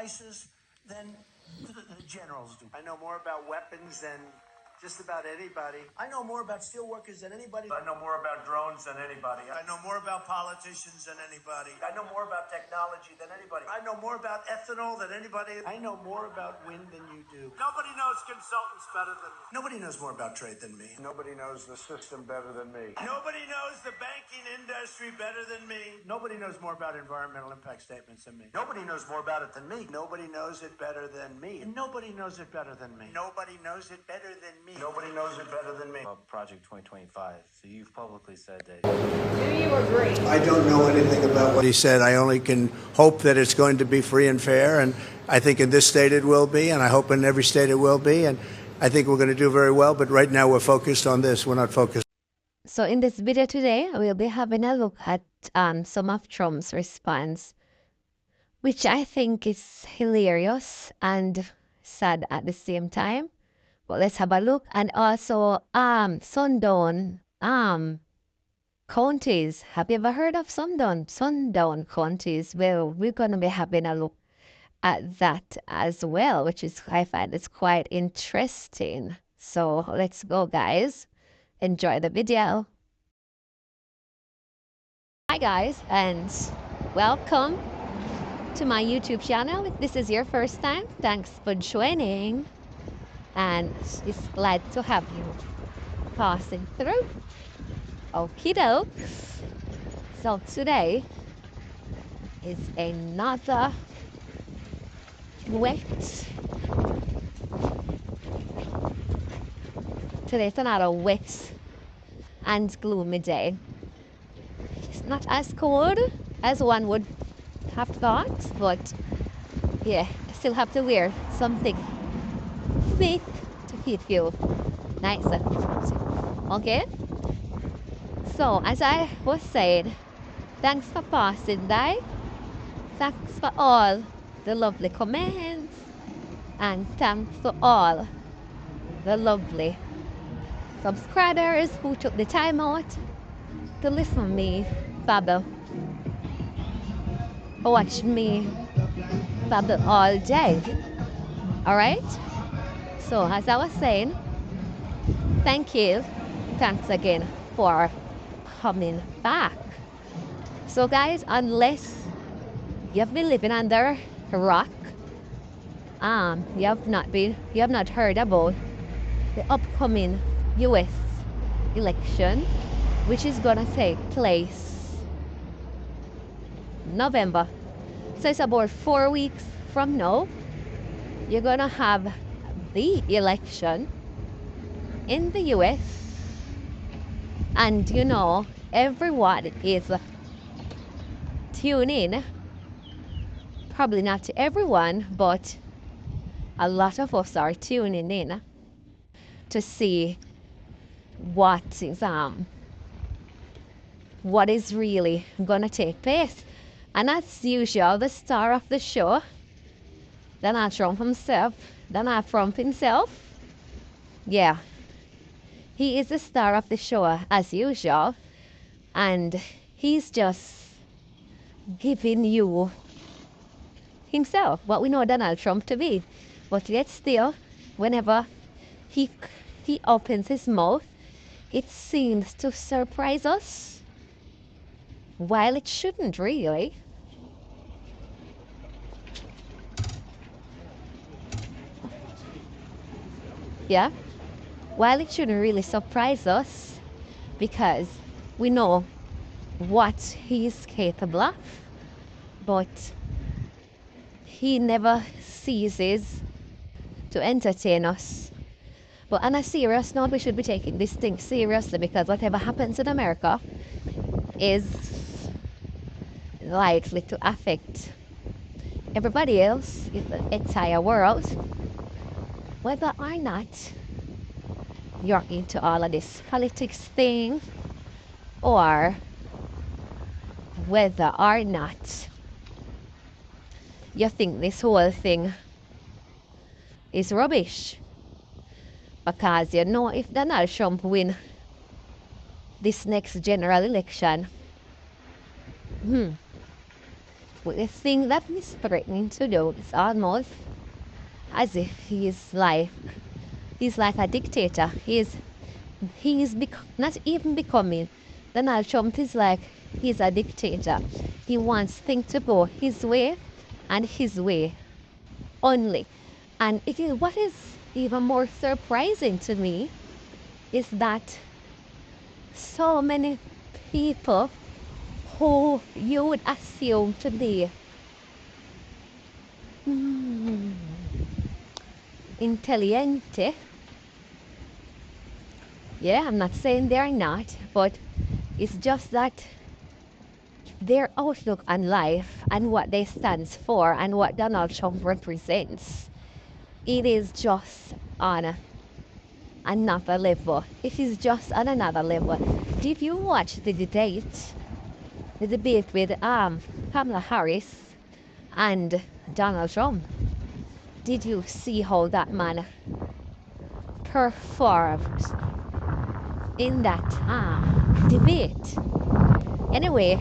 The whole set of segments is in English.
devices than the generals do. I know more about weapons than just about anybody. I know more about steelworkers than anybody. I know more about drones than anybody. I know more about politicians than anybody. I know more about technology than anybody. I know more about ethanol than anybody. I know more about wind than you do. Nobody knows consultants better than me. Nobody knows more about trade than me. Nobody knows the system better than me. Nobody knows the banking industry better than me. Nobody knows more about environmental impact statements than me. Nobody knows more about it than me. Nobody knows it better than me. And nobody knows it better than me. Nobody knows it better than me. Nobody knows it better than me. About Project 2025. So you've publicly said that. Do you agree? I don't know anything about what he said. I only can hope that it's going to be free and fair. And I think in this state it will be. And I hope in every state it will be. And I think we're going to do very well. But right now we're focused on this. We're not focused. So in this video today, we'll be having a look at some of Trump's response, which I think is hilarious and sad at the same time. But let's have a look. And also sundown counties. Have you ever heard of sundown counties? Well, we're going to be having a look at that as well, which is, I find it's quite interesting. So let's go, guys. Enjoy the video. Hi guys, and welcome to my YouTube channel. If this is your first time, thanks for joining, and it's glad to have you passing through. Okie dokes. So today is another Today's another wet and gloomy day. It's not as cold as one would have thought, but yeah, I still have to wear something thick to keep you nice and okay. So as I was saying, thanks for passing by. Thanks for all the lovely comments, and thanks to all the lovely subscribers who took the time out to listen to me babble, watch me babble all day. All right, so as I was saying, thank you, thanks again for coming back. So guys, unless you've been living under a rock, you have not heard about the upcoming US election, which is gonna take place November. So it's about 4 weeks from now. You're gonna have the election in the US, and you know, everyone is tuning in. Probably not to everyone, but a lot of us are tuning in to see what is really gonna take place. And as usual, the star of the show, Donald Trump himself, yeah, he is the star of the show as usual, and he's just giving you himself, what we know Donald Trump to be. But yet still, whenever he opens his mouth, it seems to surprise us, while it shouldn't really. Yeah, while it shouldn't really surprise us, because we know what he's capable of, but he never ceases to entertain us. But on a serious note, we should be taking this thing seriously, because whatever happens in America is likely to affect everybody else in the entire world, whether or not you're into all of this politics thing, or whether or not you think this whole thing is rubbish. Because you know, if Donald Trump win this next general election, with the thing that he's threatening to do. It's almost as if he's like a dictator. Not even becoming. Donald Trump is like he's a dictator. He wants things to go his way and his way only. And what is even more surprising to me is that so many people who you would assume to be intelligente. Yeah, I'm not saying they're not, but it's just that their outlook on life and what they stand for and what Donald Trump represents, it is just on another level. It is just on another level. Did you watch the debate with Kamala Harris and Donald Trump? Did you see how that man performed in that debate? Anyway,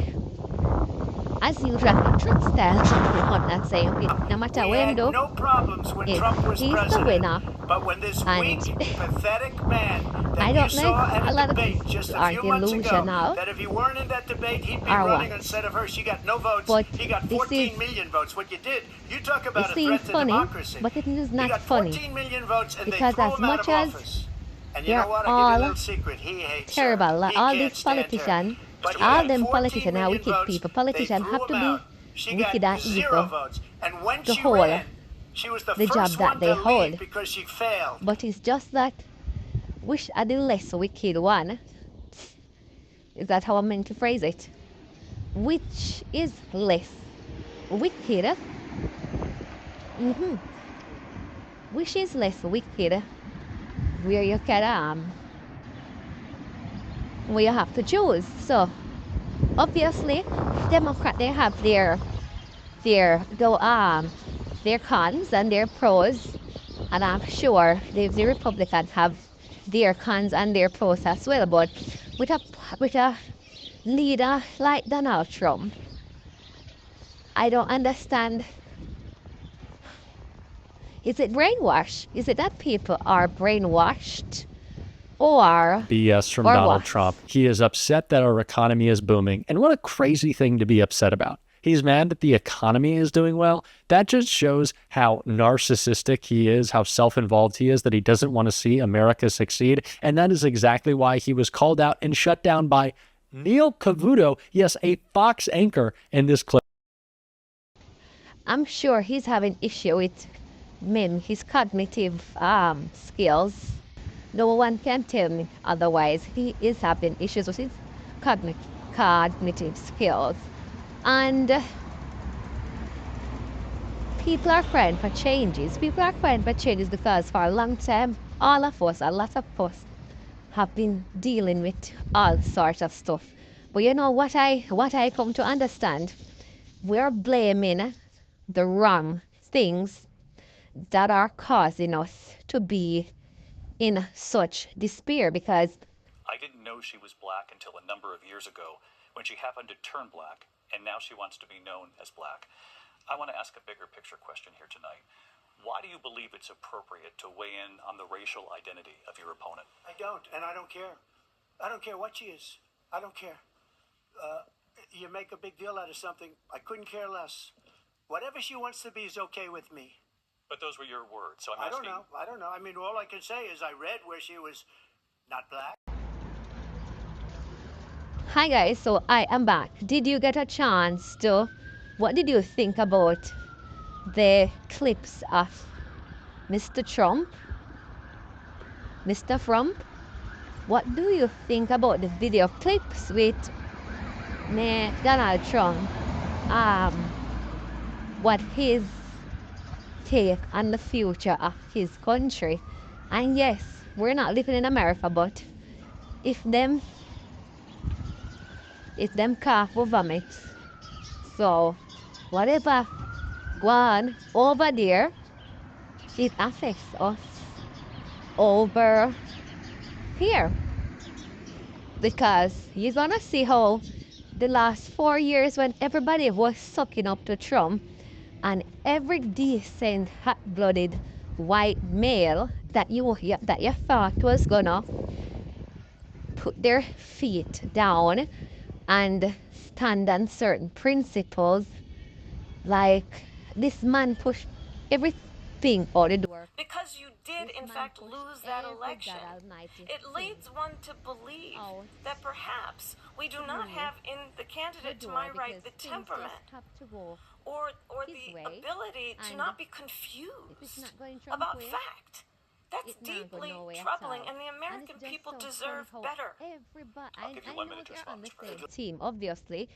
as usual, Trump stands on that saying, no matter when though, no problems when Trump was he's president, the winner. but when this And weak, pathetic man that I you don't know saw if at a a lot of debate people just a are few months ago, delusional that if he weren't in that debate, he'd be or running what? instead of her. She got no votes. But He got this 14 is- million votes. What you did, you talk about It a seems threat to funny, democracy. but it is He not got funny. 14 million votes, and Because they threw as him out much of as office. And you they're know what? I give you a all little secret. He hates terrible, her. like He all can't these stand her. politicians, But he all had them 14 politicians are million wicked votes. people. They Politicians threw have to him be out. She wicked got and 0 evil votes. And when to she hold ran, she was the the job first that one they to hold. leave because she failed. But it's just that wish I the less wicked one. Is that how I meant to phrase it? Which is less wicked? Which is less wicked? Where you can where you have to choose. So obviously, Democrat they have their cons and their pros, and I'm sure the Republicans have their cons and their pros as well. But with a leader like Donald Trump, I don't understand. Is it brainwashed? Is it that people are brainwashed? Or BS from or Donald what? Trump. He is upset that our economy is booming. And what a crazy thing to be upset about. He's mad that the economy is doing well. That just shows how narcissistic he is, how self-involved he is, that he doesn't want to see America succeed. And that is exactly why he was called out and shut down by Neil Cavuto, yes, a Fox anchor in this clip. I'm sure he's having issue with his cognitive skills. No one can tell me otherwise. He is having issues with his cognitive skills. And people are crying for changes. People are crying for changes because for a long time, a lot of us, have been dealing with all sorts of stuff. But you know what I come to understand? We're blaming the wrong things that are causing us to be in such despair, because I didn't know she was black until a number of years ago when she happened to turn black, and now she wants to be known as black. I want to ask a bigger picture question here tonight. Why do you believe it's appropriate to weigh in on the racial identity of your opponent? I don't, and I don't care. I don't care what she is. I don't care. You make a big deal out of something. I couldn't care less. Whatever she wants to be is okay with me. But those were your words, so I'm I don't asking. know. I don't know. I mean, all I can say is I read where she was not black. hi guys, so I am back. Did you get a chance to, what did you think about the clips of Mr. Trump? Mr. Trump? What do you think about the video clips with Donald Trump? What his take on the future of his country? And yes, we're not living in America, but if them cough will vomit. So whatever go on over there, it affects us over here, because you're gonna see how the last 4 years when everybody was sucking up to Trump, and every decent, hot-blooded white male that you thought was gonna put their feet down and stand on certain principles, like this man pushed everything out the door. Because you did, in fact, lose that election. It leads one to believe that perhaps we do not have in the candidate to my right the temperament or the ability to not be confused about fact. That's deeply troubling, and the American people deserve better. I'll give you 1 minute to respond, Mr. President. Team, obviously,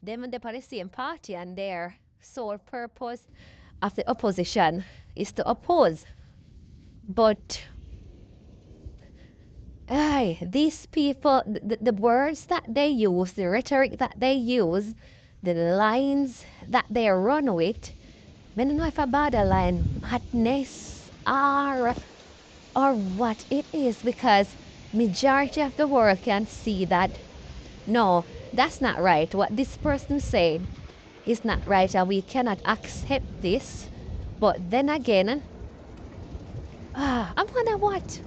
them and the same party, and their sole purpose of the opposition is to oppose. But these people, the words that they use, the rhetoric that they use, the lines that they run with, I don't know if a borderline madness or what it is, because majority of the world can see that no, that's not right. What this person say is not right, and we cannot accept this. But then again, I wonder what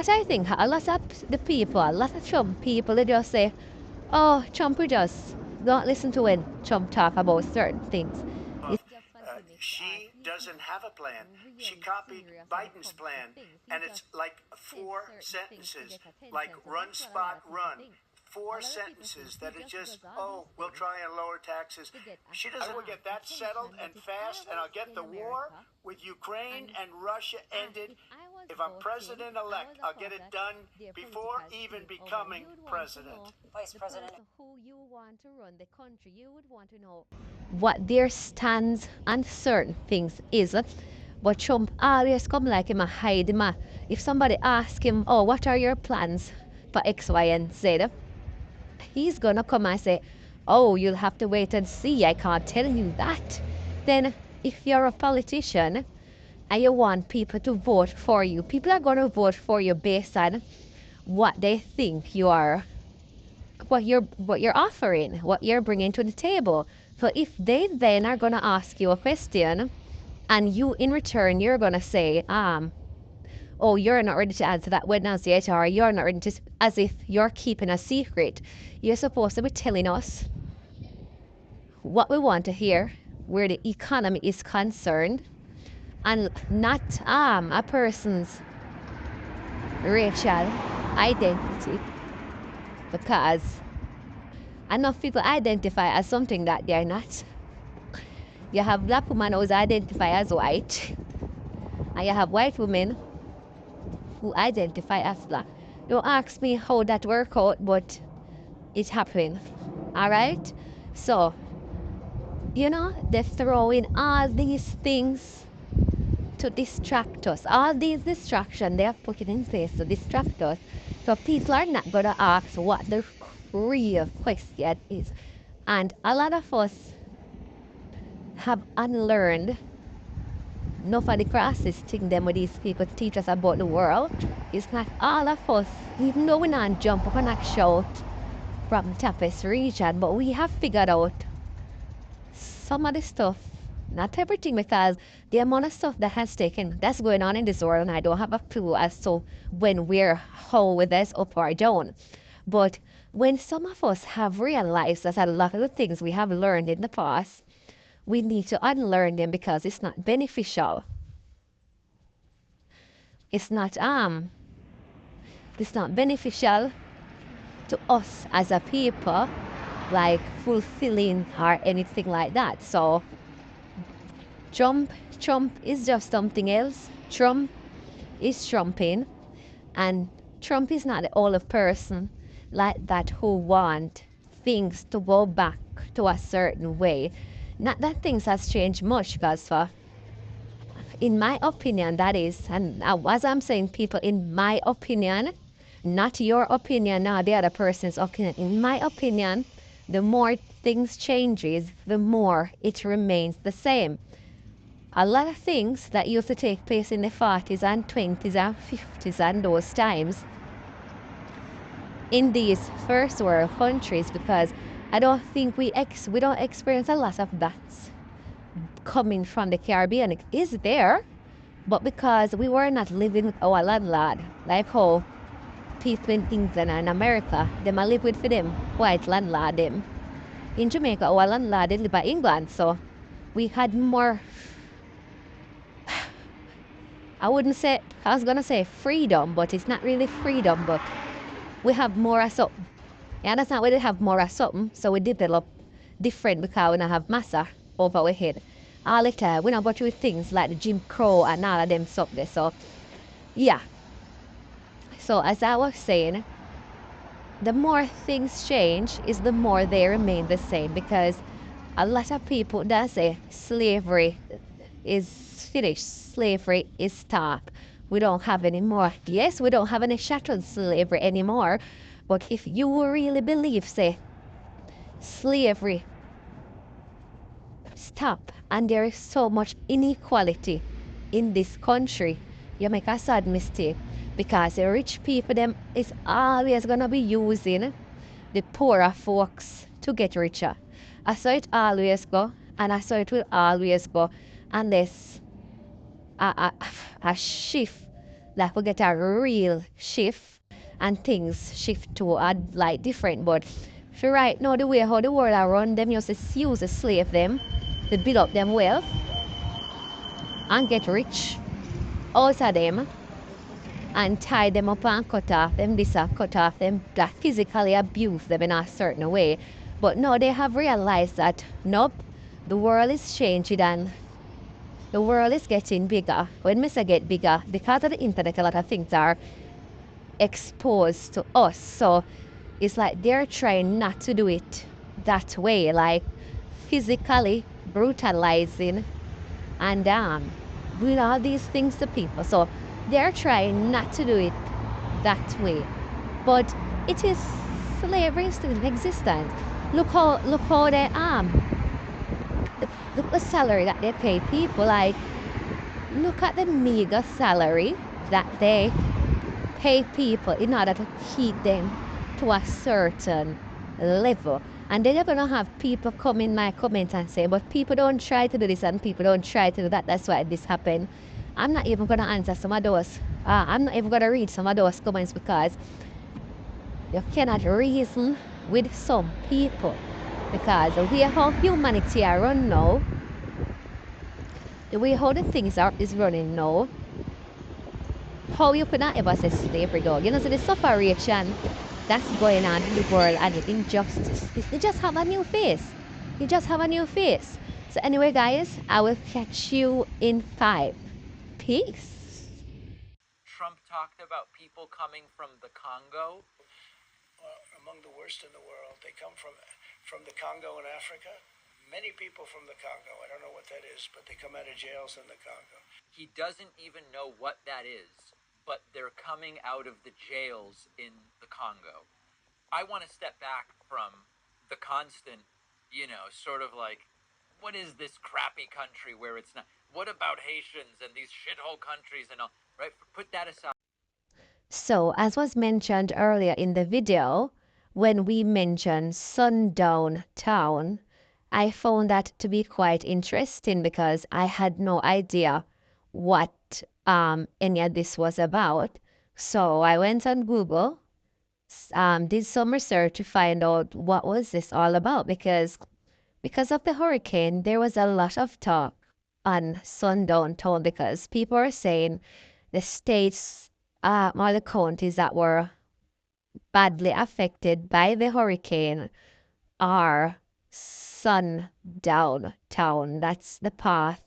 I think. A lot of the people, a lot of Trump people, they just say, oh, Trump, we just don't listen to when Trump talk about certain things. She doesn't have a plan. She copied Biden's plan, and it's like 4 sentences, like run, spot, run. 4 sentences that are just, oh, we'll try and lower taxes. She doesn't want to get that settled and fast, and I'll get the war with Ukraine and Russia ended. If I'm president-elect, I'll get it done before even becoming president. Vice President. Who you want to run the country, you would want to know what their stance on certain things is. But Trump always come like him a hide him. If somebody asks him, oh, what are your plans for X, Y, and Z? He's gonna come and say, oh, you'll have to wait and see. I can't tell you that. Then if you're a politician and you want people to vote for you, people are gonna vote for you based on what they think you are, what you're offering, what you're bringing to the table. So if they then are gonna ask you a question, and you in return you're gonna say, oh, you're not ready to answer that Wednesday yet, or you're not ready to, as if you're keeping a secret. You're supposed to be telling us what we want to hear, where the economy is concerned, and not a person's racial identity, because enough people identify as something that they're not. You have black women who identify as white, and you have white women who identify as black. Don't ask me how that work out, but it happened. All right? So, they throw in all these things to distract us. All these distractions, they have put it in place to distract us. So people are not going to ask what the real question is. And a lot of us have unlearned enough of the crosses thing them with these people teach us about the world. It's not all of us, even though we not jump up and not shout from the toughest region, but we have figured out some of the stuff, not everything, because the amount of stuff that's going on in this world, and I don't have a clue as to when, where, how, whether it's up or down. But when some of us have realized that a lot of the things we have learned in the past, we need to unlearn them because it's not beneficial. It's not beneficial to us as a people, like fulfilling or anything like that. So Trump is just something else. Trump is trumping, and Trump is not the only person like that who want things to go back to a certain way. Not that things has changed much, because in my opinion, that is, and as I'm saying, people, in my opinion, not your opinion, not the other person's opinion. In my opinion, the more things changes, the more it remains the same. A lot of things that used to take place in the 40s and 20s and 50s and those times, in these first world countries, because I don't think we don't experience a lot of that coming from the Caribbean. It is there, but because we were not living with our landlord, like how people in England and America, them a live with for them white landlord them. In Jamaica, our landlord they live by England, so we had more. I was gonna say freedom, but it's not really freedom, but we have more of something. You understand? We have more of something, so we develop different because we don't have massa over our head. All the time, we don't go through things like the Jim Crow and all of them stuff there. So, yeah. So, as I was saying, the more things change is the more they remain the same, because a lot of people that say slavery is finished, slavery is stopped, we don't have any more. Yes, we don't have any chattel slavery anymore, but if you really believe, say, slavery stop and there is so much inequality in this country, you make a sad mistake, because the rich people them is always gonna be using the poorer folks to get richer. I saw it always go, and I saw it will always go, unless a shift, like we get a real shift and things shift to a like different. But for right now, the way how the world are run, them used to use the slave them to build up them wealth and get rich out of them and tie them up and cut off them this and cut off them that, physically abuse them in a certain way. But now they have realized that nope, the world is changing and the world is getting bigger. When we say get bigger, because of the internet, a lot of things are exposed to us. So it's like they're trying not to do it that way, like physically brutalizing and doing all these things to people. So they're trying not to do it that way. But it is slavery still in existence. Look how they look the salary that they pay people. Like, look at the meager salary that they pay people in order to keep them to a certain level. And then you're going to have people come in my comments and say, but people don't try to do this and people don't try to do that. That's why this happened. I'm not even going to answer some of those. I'm not even going to read some of those comments, because you cannot reason with some people. Because the way how humanity are run now, the way how the things are is running now, how you could not ever say slavery dog. You know, so the separation that's going on in the world and the injustice, they just have a new face. You just have a new face. So anyway, guys, I will catch you in 5. Peace. Trump talked about people coming from the Congo. Among the worst in the world. They come from the Congo in Africa. Many people from the Congo. I don't know what that is, but they come out of jails in the Congo. He doesn't even know what that is, but they're coming out of the jails in the Congo. I want to step back from the constant, sort of like, what is this crappy country where it's not? What about Haitians and these shithole countries and all, right? Put that aside. So, as was mentioned earlier in the video, when we mentioned Sundown Town, I found that to be quite interesting, because I had no idea what any of this was about. So I went on Google, did some research to find out what was this all about, because of the hurricane, there was a lot of talk on Sundown Town, because people are saying the states or the counties that were badly affected by the hurricane are Sundown Town. That's the path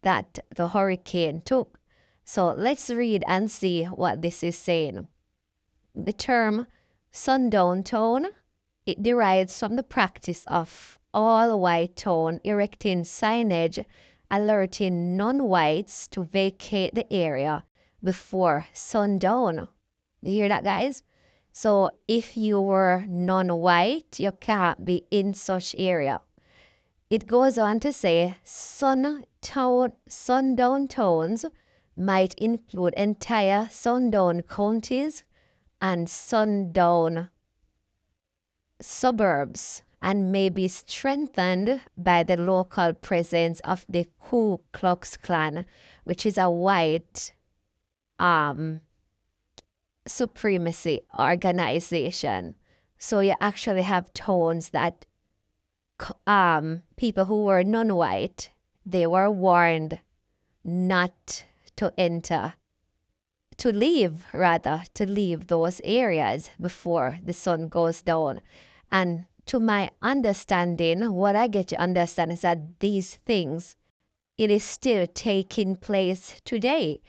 that the hurricane took. So let's read and see what this is saying. The term Sundown Town, it derives from the practice of all white town erecting signage alerting non-whites to vacate the area before sundown. You hear that, guys? So if you were non-white, you can't be in such area. It goes on to say sundown towns might include entire sundown counties and sundown suburbs, and may be strengthened by the local presence of the Ku Klux Klan, which is a white supremacy organization. So you actually have towns that people who were non-white, they were warned not to leave those areas before the sun goes down. And to my understanding, what I get to understand is that these things, it is still taking place today,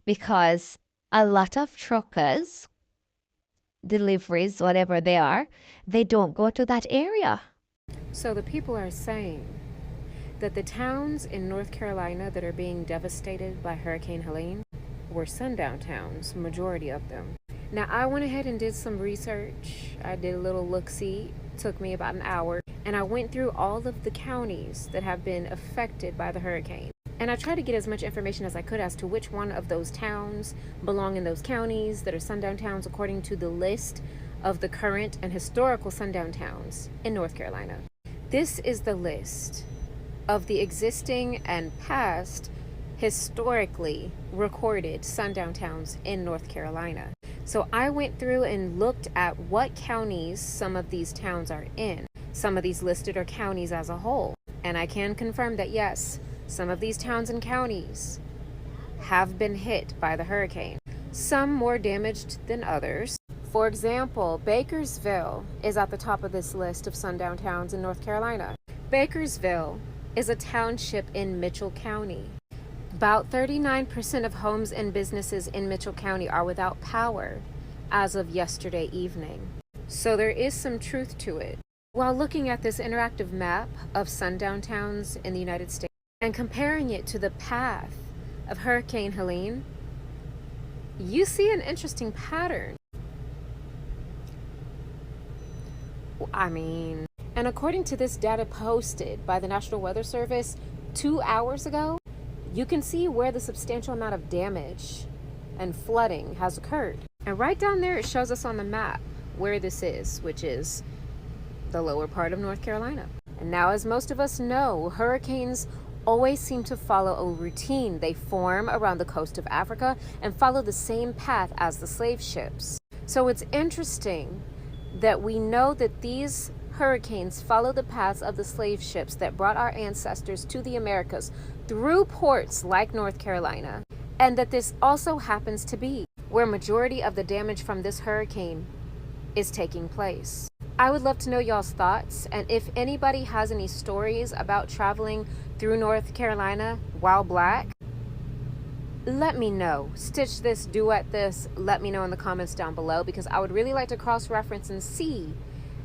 because a lot of truckers, deliveries, whatever they are, they don't go to that area. So the people are saying that the towns in North Carolina that are being devastated by Hurricane Helene were sundown towns, majority of them. Now, I went ahead and did some research. I did a little look-see. Took me about an hour. And I went through all of the counties that have been affected by the hurricane. And I tried to get as much information as I could as to which one of those towns belong in those counties that are sundown towns according to the list of the current and historical sundown towns in North Carolina. This is the list of the existing and past historically recorded sundown towns in North Carolina. So I went through and looked at what counties some of these towns are in. Some of these listed are counties as a whole. And I can confirm that yes, some of these towns and counties have been hit by the hurricane. Some more damaged than others. For example, Bakersville is at the top of this list of sundown towns in North Carolina. Bakersville is a township in Mitchell County. About 39% of homes and businesses in Mitchell County are without power as of yesterday evening. So there is some truth to it. While looking at this interactive map of sundown towns in the United States and comparing it to the path of Hurricane Helene, you see an interesting pattern. And according to this data posted by the National Weather Service 2 hours ago, you can see where the substantial amount of damage and flooding has occurred. And right down there, it shows us on the map where this is, which is the lower part of North Carolina. And now, as most of us know, hurricanes always seem to follow a routine. They form around the coast of Africa and follow the same path as the slave ships. So it's interesting that we know that these hurricanes follow the paths of the slave ships that brought our ancestors to the Americas through ports like North Carolina, and that this also happens to be where majority of the damage from this hurricane is taking place. I would love to know y'all's thoughts, and if anybody has any stories about traveling through North Carolina while black, let me know. Stitch this, duet this, let me know in the comments down below, because I would really like to cross-reference and see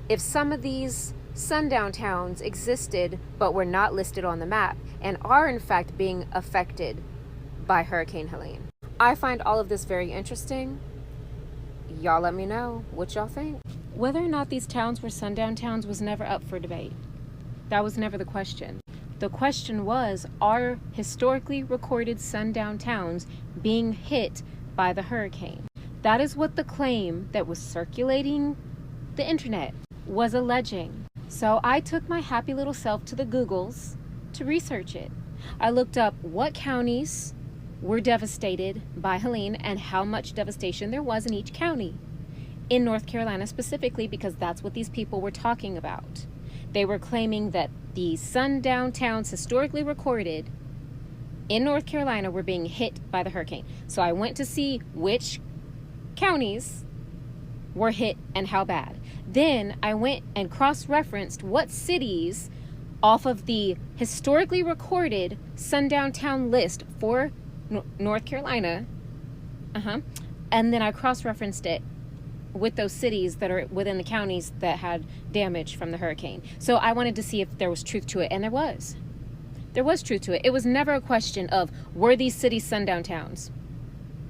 if some of these sundown towns existed but were not listed on the map and are in fact being affected by Hurricane Helene. I find all of this very interesting. Y'all let me know what y'all think. Whether or not these towns were sundown towns was never up for debate. That was never the question. The question was, are historically recorded sundown towns being hit by the hurricane? That is what the claim that was circulating the internet was alleging. So I took my happy little self to the Googles to research it. I looked up what counties were devastated by Helene and how much devastation there was in each county. In North Carolina specifically, because that's what these people were talking about. They were claiming that the sundown towns historically recorded in North Carolina were being hit by the hurricane. So I went to see which counties were hit and how bad. Then I went and cross-referenced what cities off of the historically recorded sundown town list for North Carolina. And then I cross-referenced it with those cities that are within the counties that had damage from the hurricane. So I wanted to see if there was truth to it, and there was. There was truth to it. It was never a question of, were these cities sundown towns?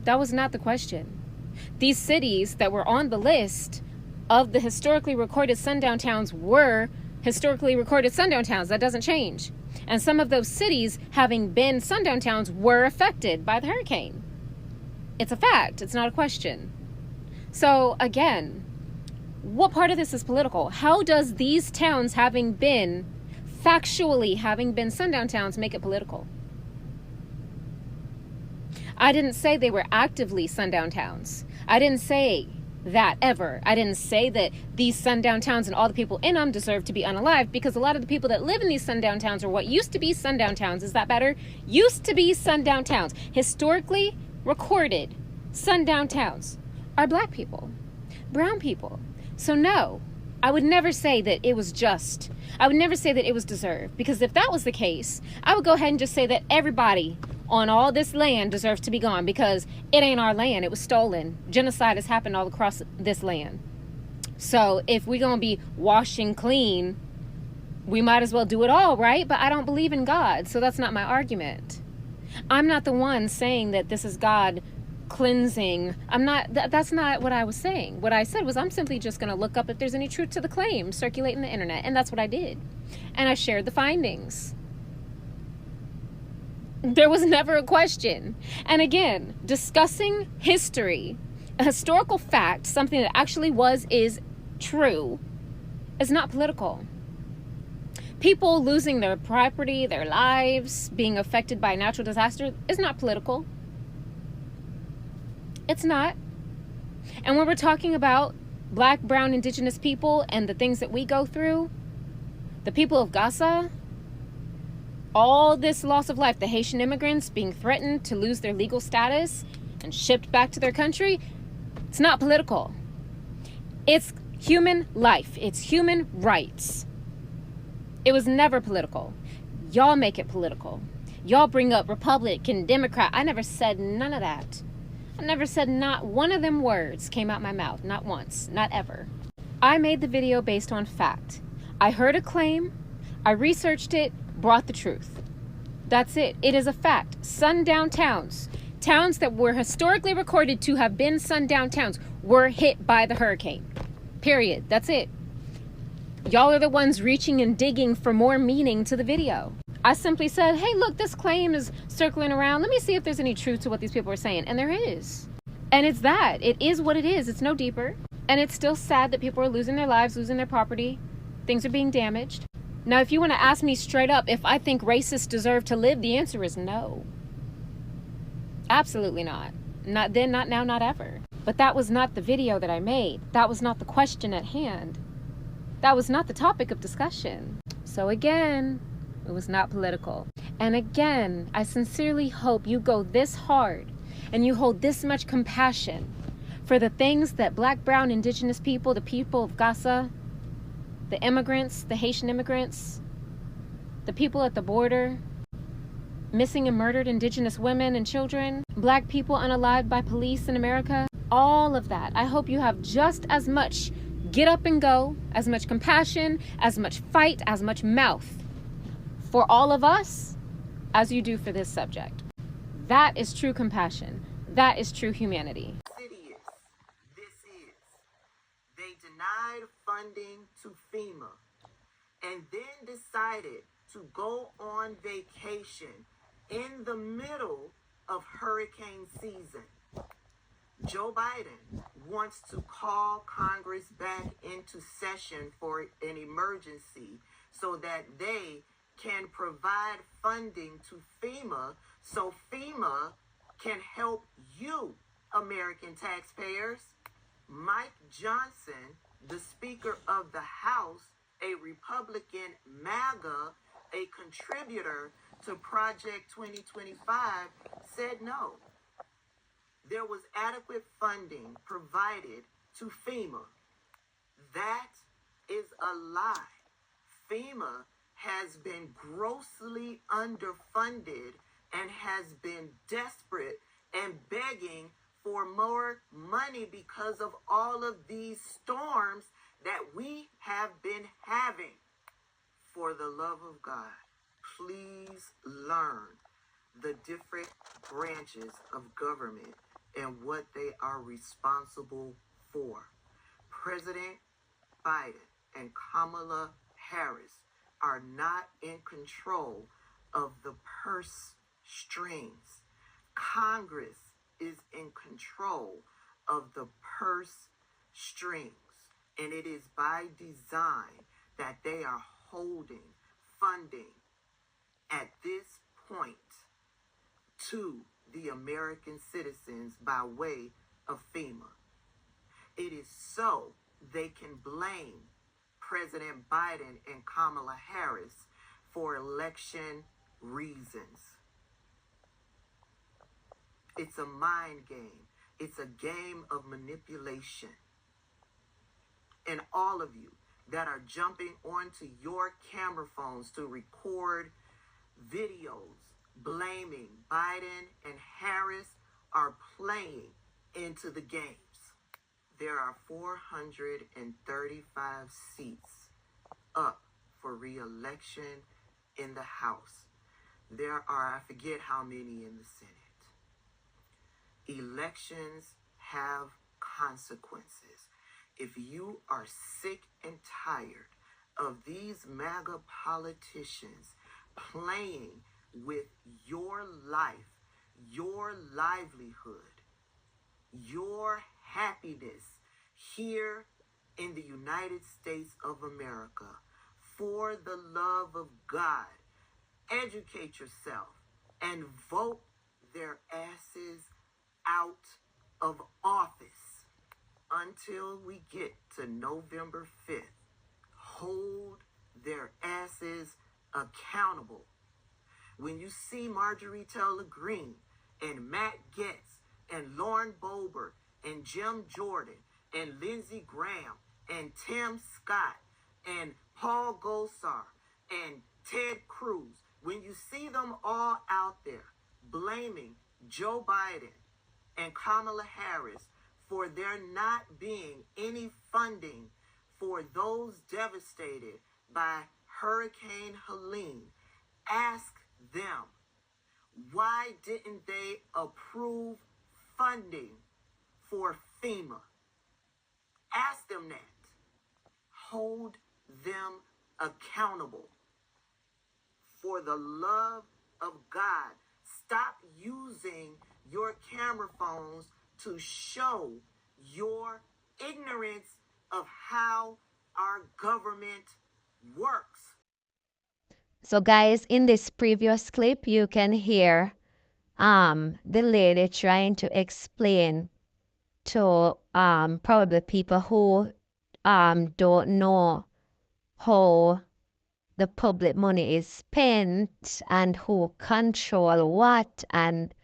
That was not the question. These cities that were on the list of the historically recorded sundown towns were historically recorded sundown towns. That doesn't change. And some of those cities, having been sundown towns, were affected by the hurricane. It's a fact. It's not a question. So again, what part of this is political? How does these towns factually having been sundown towns make it political? I didn't say they were actively sundown towns. I didn't say that ever. I didn't say that these sundown towns and all the people in them deserve to be unalived, because a lot of the people that live in these sundown towns, or what used to be sundown towns, is that better? Used to be sundown towns, historically recorded sundown towns, are black people, brown people. So no, I would never say that it was just. I would never say that it was deserved, because if that was the case, I would go ahead and just say that everybody on all this land deserves to be gone, because it ain't our land. It was stolen. Genocide has happened all across this land. So if we're going to be washing clean, we might as well do it all, right? But I don't believe in God, so that's not my argument. I'm not the one saying that this is God cleansing. That's not what I was saying. What I said was I'm simply just going to look up if there's any truth to the claim circulating the internet, and that's what I did. And I shared the findings. There was never a question. And again, discussing history, a historical fact, something that actually is true, is not political. People losing their property, their lives, being affected by a natural disaster is not political. It's not. And when we're talking about black, brown, indigenous people and the things that we go through, the people of Gaza, all this loss of life, the Haitian immigrants being threatened to lose their legal status and shipped back to their country, it's not political. It's human life. It's human rights. It was never political. Y'all make it political. Y'all bring up Republican, Democrat. I never said none of that. I never said not one of them words came out my mouth. Not once. Not ever. I made the video based on fact. I heard a claim. I researched it. Brought the truth. That's it. It is a fact. Sundown towns, towns that were historically recorded to have been sundown towns, were hit by the hurricane. Period. That's it. Y'all are the ones reaching and digging for more meaning to the video. I simply said, hey, look, this claim is circling around. Let me see if there's any truth to what these people are saying. And there is. And it's that. It is what it is. It's no deeper. And it's still sad that people are losing their lives, losing their property. Things are being damaged. Now, if you want to ask me straight up if I think racists deserve to live, the answer is no. Absolutely not. Not then, not now, not ever. But that was not the video that I made. That was not the question at hand. That was not the topic of discussion. So again, it was not political. And again, I sincerely hope you go this hard and you hold this much compassion for the things that black, brown, indigenous people, the people of Gaza, the immigrants, the Haitian immigrants, the people at the border, missing and murdered indigenous women and children, black people unalived by police in America, all of that. I hope you have just as much get up and go, as much compassion, as much fight, as much mouth for all of us as you do for this subject. That is true compassion. That is true humanity. They denied funding to FEMA and then decided to go on vacation in the middle of hurricane season. Joe Biden wants to call Congress back into session for an emergency so that they can provide funding to FEMA so FEMA can help you, American taxpayers. Mike Johnson, the Speaker of the House, a Republican MAGA, a contributor to Project 2025, said no. There was adequate funding provided to FEMA. That is a lie. FEMA has been grossly underfunded and has been desperate and begging for more money because of all of these storms that we have been having. For the love of God, please learn the different branches of government and what they are responsible for. President Biden and Kamala Harris are not in control of the purse strings. Congress is in control of the purse strings. And it is by design that they are holding funding at this point to the American citizens by way of FEMA. It is so they can blame President Biden and Kamala Harris for election reasons. It's a mind game. It's a game of manipulation. And all of you that are jumping onto your camera phones to record videos blaming Biden and Harris are playing into the games. There are 435 seats up for re-election in the House. There are, I forget how many in the Senate. Elections have consequences. If you are sick and tired of these MAGA politicians playing with your life, your livelihood, your happiness here in the United States of America, for the love of God, educate yourself and vote their asses out of office until we get to November 5th. Hold their asses accountable. When you see Marjorie Taylor Greene and Matt Gaetz and Lauren Boebert and Jim Jordan and Lindsey Graham and Tim Scott and Paul Gosar and Ted Cruz, when you see them all out there blaming Joe Biden and Kamala Harris for there not being any funding for those devastated by Hurricane Helene, ask them, why didn't they approve funding for FEMA? Ask them that. Hold them accountable. For the love of God, stop using your camera phones to show your ignorance of how our government works. So guys, in this previous clip, you can hear the lady trying to explain to probably people who don't know how the public money is spent and who control what, and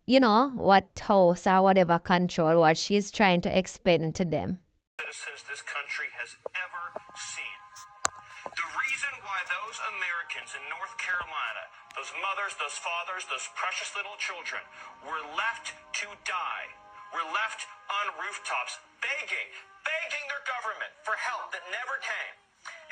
you know, what house or whatever control what she's trying to explain to them. Citizens this country has ever seen. The reason why those Americans in North Carolina, those mothers, those fathers, those precious little children were left to die, were left on rooftops begging their government for help that never came,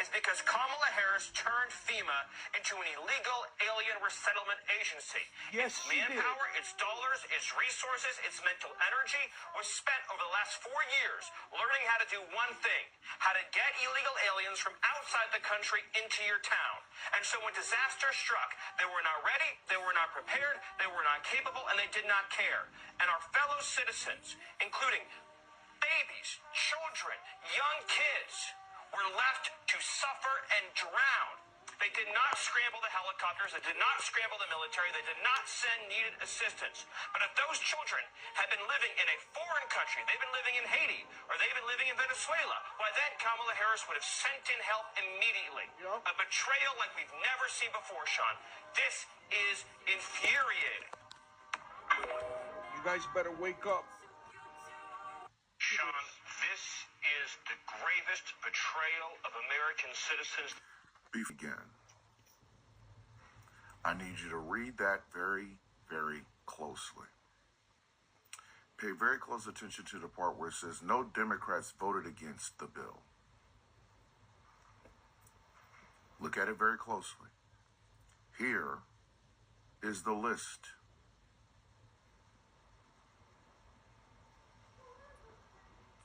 is because Kamala Harris turned FEMA into an illegal alien resettlement agency. Yes, its manpower, its dollars, its resources, its mental energy was spent over the last 4 years learning how to do one thing, how to get illegal aliens from outside the country into your town. And so when disaster struck, they were not ready, they were not prepared, they were not capable, and they did not care. And our fellow citizens, including babies, children, young kids, were left to suffer and drown. They did not scramble the helicopters, they did not scramble the military, they did not send needed assistance. But if those children had been living in a foreign country, they've been living in Haiti, or they've been living in Venezuela, why then Kamala Harris would have sent in help immediately. Yep. A betrayal like we've never seen before, Sean. This is infuriating. You guys better wake up. Sean, this is the gravest betrayal of American citizens. Again, I need you to read that very, very closely. Pay very close attention to the part where it says no Democrats voted against the bill. Look at it very closely. Here is the list.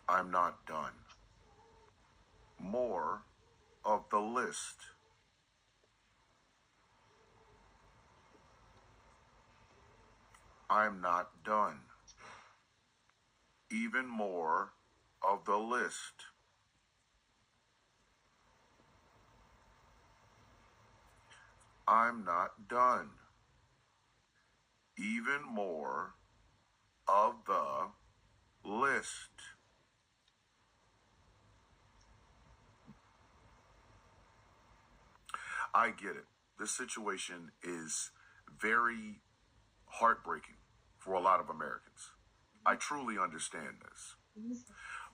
I'm not done. More of the list. I'm not done. even more of the list. I'm not done. Even more of the list. I get it. This situation is very heartbreaking for a lot of Americans. I truly understand this.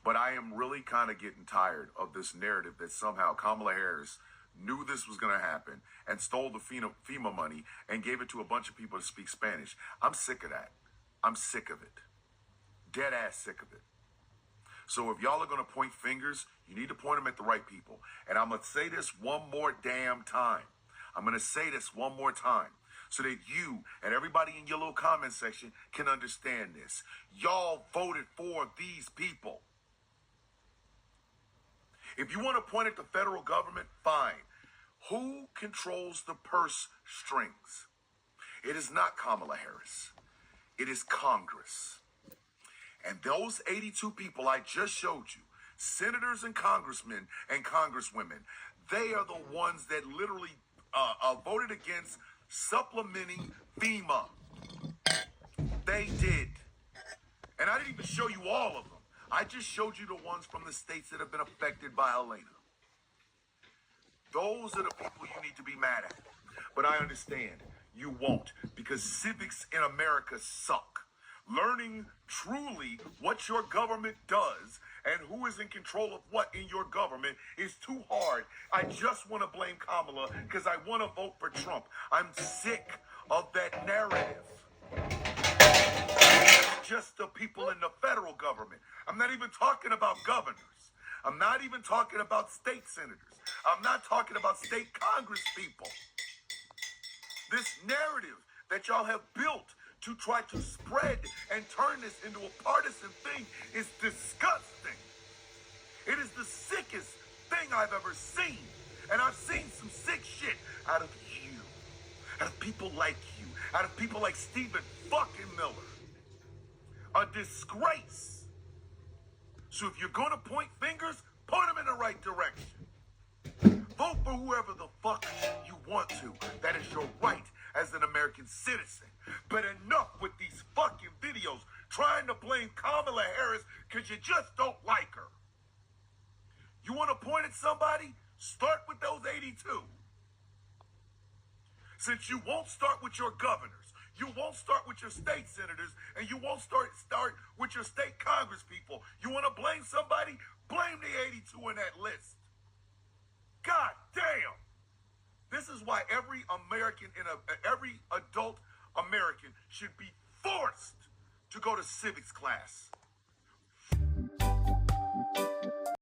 But I am really kind of getting tired of this narrative that somehow Kamala Harris knew this was going to happen and stole the FEMA money and gave it to a bunch of people to speak Spanish. I'm sick of that. I'm sick of it. Dead ass sick of it. So if y'all are going to point fingers, you need to point them at the right people. And I'm going to say this one more damn time. I'm going to say this one more time so that you and everybody in your little comment section can understand this. Y'all voted for these people. If you want to point at the federal government, fine. Who controls the purse strings? It is not Kamala Harris. It is Congress. And those 82 people I just showed you, senators and congressmen and congresswomen, they are the ones that literally voted against supplementing FEMA. They did. And I didn't even show you all of them. I just showed you the ones from the states that have been affected by Elena. Those are the people you need to be mad at. But I understand you won't, because civics in America suck. Learning truly what your government does and who is in control of what in your government is too hard. I just want to blame Kamala because I want to vote for Trump. I'm sick of that narrative. Just the people in the federal government. I'm not even talking about governors. I'm not even talking about state senators. I'm not talking about state Congress people. This narrative that y'all have built to try to spread and turn this into a partisan thing is disgusting. It is the sickest thing I've ever seen. And I've seen some sick shit out of you, out of people like you, out of people like Stephen fucking Miller. A disgrace. So if you're gonna point fingers, point them in the right direction. Vote for whoever the fuck you want to. That is your right as an American citizen. But enough with these fucking videos trying to blame Kamala Harris because you just don't like her. You want to point at somebody? Start with those 82. Since you won't start with your governors, you won't start with your state senators, and you won't start with your state Congress people. You want to blame somebody? Blame the 82 in that list. God damn. This is why every American, every adult American should be forced to go to civics class.